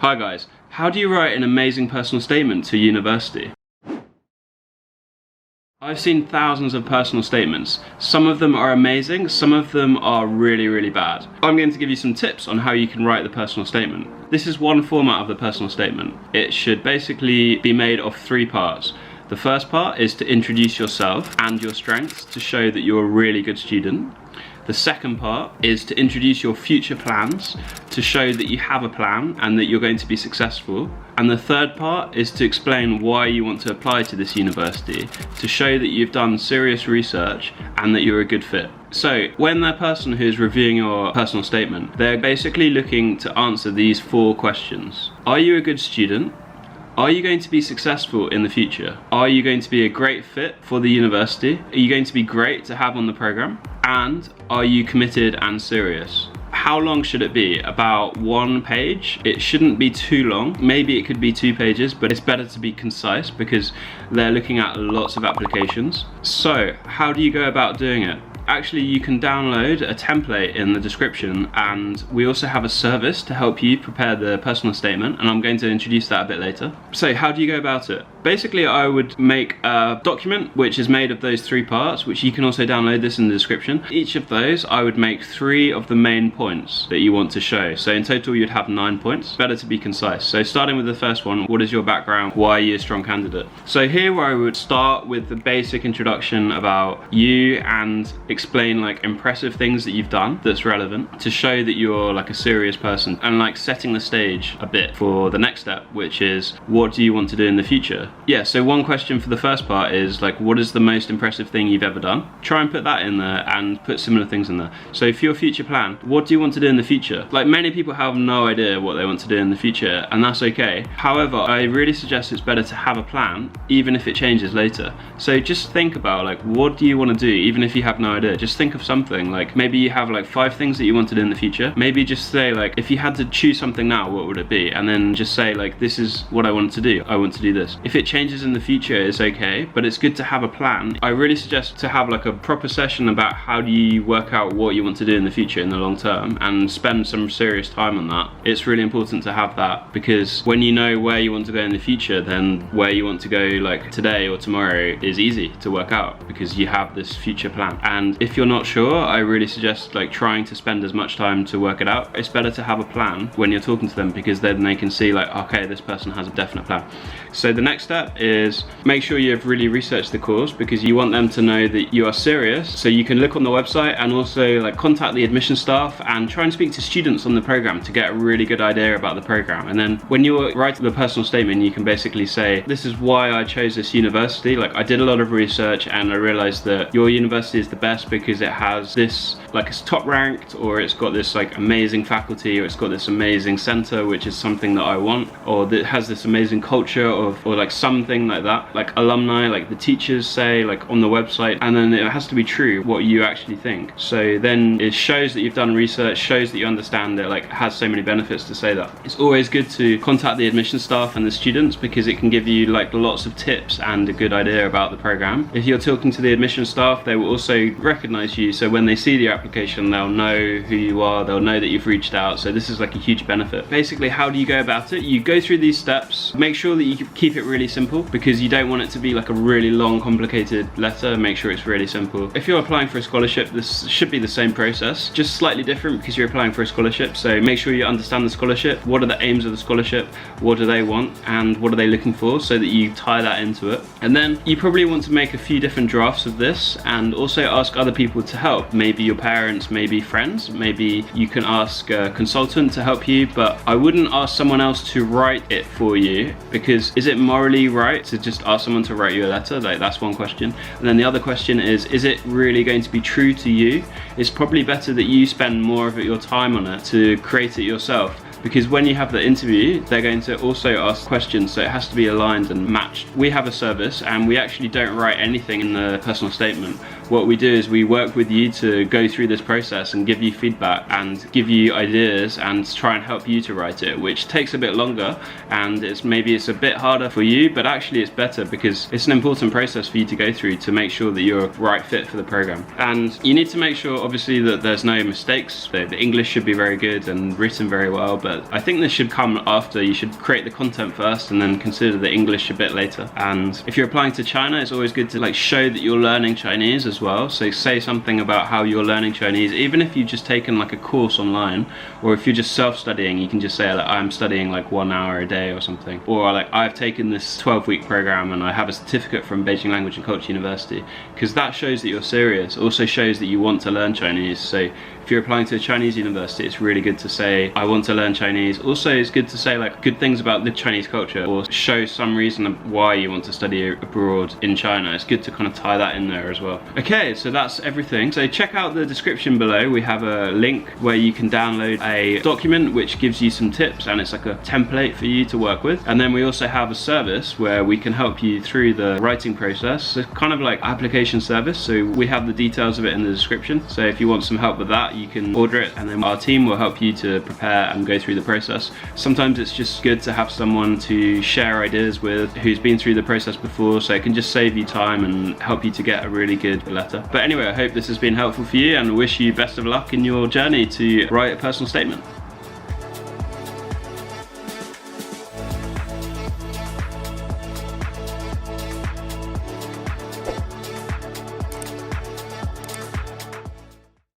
Hi guys, how do you write an amazing personal statement to university? I've seen thousands of personal statements. Some of them are amazing, some of them are really bad. I'm going to give you some tips on how you can write the personal statement. This is one format of the personal statement. It should basically be made of 3 parts. The first part is to introduce yourself and your strengths to show that you're a really good student. The second part is to introduce your future plans to show that you have a plan and that you're going to be successful. And the third part is to explain why you want to apply to this university, to show that you've done serious research and that you're a good fit. So when the person who's reviewing your personal statement, they're basically looking to answer these 4 questions. Are you a good student? Are you going to be successful in the future? Are you going to be a great fit for the university? Are you going to be great to have on the program? And are you committed and serious? How long should it be? About 1 page. It shouldn't be too long. Maybe it could be 2 pages, but it's better to be concise because they're looking at lots of applications. So how do you go about doing it? Actually, you can download a template in the description, and we also have a service to help you prepare the personal statement, and I'm going to introduce that a bit later. So how do you go about it? Basically, I would make a document which is made of those 3 parts, which you can also download this in the description. Each of those, I would make 3 of the main points that you want to show. So in total, you'd have 9 points. Better to be concise. So starting with the first one, what is your background? Why are you a strong candidate? So here I would start with the basic introduction about you and explain like impressive things that you've done that's relevant to show that you're like a serious person, and like setting the stage a bit for the next step, which is what do you want to do in the future? Yeah, so one question for the first part is like, what is the most impressive thing you've ever done? Try and put that in there and put similar things in there. So for your future plan, what do you want to do in the future? Like, many people have no idea what they want to do in the future, and that's okay. However, I really suggest it's better to have a plan even if it changes later. So just think about like, what do you want to do even if you have no idea? Just think of something. Like, maybe you have like 5 things that you want to do in the future. Maybe just say like, if you had to choose something now, what would it be? And then just say like, this is what I want to do. I want to do this. If it changes in the future, it's okay, but it's good to have a plan. I really suggest to have like a proper session about how do you work out what you want to do in the future in the long term, and spend some serious time on that. It's really important to have that, because when you know where you want to go in the future, then where you want to go like today or tomorrow is easy to work out because you have this future plan. And if you're not sure, I really suggest like trying to spend as much time to work it out. It's better to have a plan when you're talking to them, because then they can see like, okay, this person has a definite plan. So the next step is make sure you've really researched the course, because you want them to know that you are serious. So you can look on the website and also like contact the admission staff and try and speak to students on the program to get a really good idea about the program. And then when you write the personal statement, you can basically say, this is why I chose this university. Like, I did a lot of research and I realized that your university is the best because it has this, like, it's top ranked, or it's got this like amazing faculty, or it's got this amazing center, which is something that I want, or that has this amazing culture of, or like something like that, like alumni, like the teachers say like on the website. And then it has to be true what you actually think. So then it shows that you've done research, shows that you understand it, like has so many benefits to say that. It's always good to contact the admission staff and the students, because it can give you like lots of tips and a good idea about the program. If you're talking to the admission staff, they will also recognize you, so when they see the application, they'll know who you are, they'll know that you've reached out. So this is like a huge benefit. Basically, how do you go about it? You go through these steps, make sure that you keep it really simple, because you don't want it to be like a really long, complicated letter. Make sure it's really simple. If you're applying for a scholarship, this should be the same process, just slightly different because you're applying for a scholarship. So make sure you understand the scholarship. What are the aims of the scholarship? What do they want? And what are they looking for? So that you tie that into it. And then you probably want to make a few different drafts of this, and also ask other people to help. Maybe your parents, maybe friends, maybe you can ask a consultant to help you, but I wouldn't ask someone else to write it for you, because is it morally right to just ask someone to write you a letter? Like, that's one question. And then the other question is it really going to be true to you? It's probably better that you spend more of your time on it to create it yourself, because when you have the interview, they're going to also ask questions, so it has to be aligned and matched. We have a service and we actually don't write anything in the personal statement. What we do is we work with you to go through this process and give you feedback and give you ideas and try and help you to write it, which takes a bit longer, and maybe it's a bit harder for you, but actually it's better because it's an important process for you to go through to make sure that you're a right fit for the program. And you need to make sure obviously that there's no mistakes. The English should be very good and written very well, but but I think this should come after. You should create the content first and then consider the English a bit later. And if you're applying to China, it's always good to like show that you're learning Chinese as well. So say something about how you're learning Chinese, even if you've just taken like a course online, or if you're just self-studying, you can just say like, I'm studying like 1 hour a day or something, or like I've taken this 12-week program and I have a certificate from Beijing Language and Culture University, because that shows that you're serious. It also shows that you want to learn Chinese. So if you're applying to a Chinese university, it's really good to say, I want to learn Chinese. Also, it's good to say like good things about the Chinese culture, or show some reason of why you want to study abroad in China. It's good to kind of tie that in there as well. Okay, so that's everything. So check out the description below. We have a link where you can download a document which gives you some tips, and it's like a template for you to work with. And then we also have a service where we can help you through the writing process. It's kind of like application service. So we have the details of it in the description. So if you want some help with that, you can order it, and then our team will help you to prepare and go through the process. Sometimes it's just good to have someone to share ideas with who's been through the process before, so it can just save you time and help you to get a really good letter. But anyway, I hope this has been helpful for you, and wish you best of luck in your journey to write a personal statement.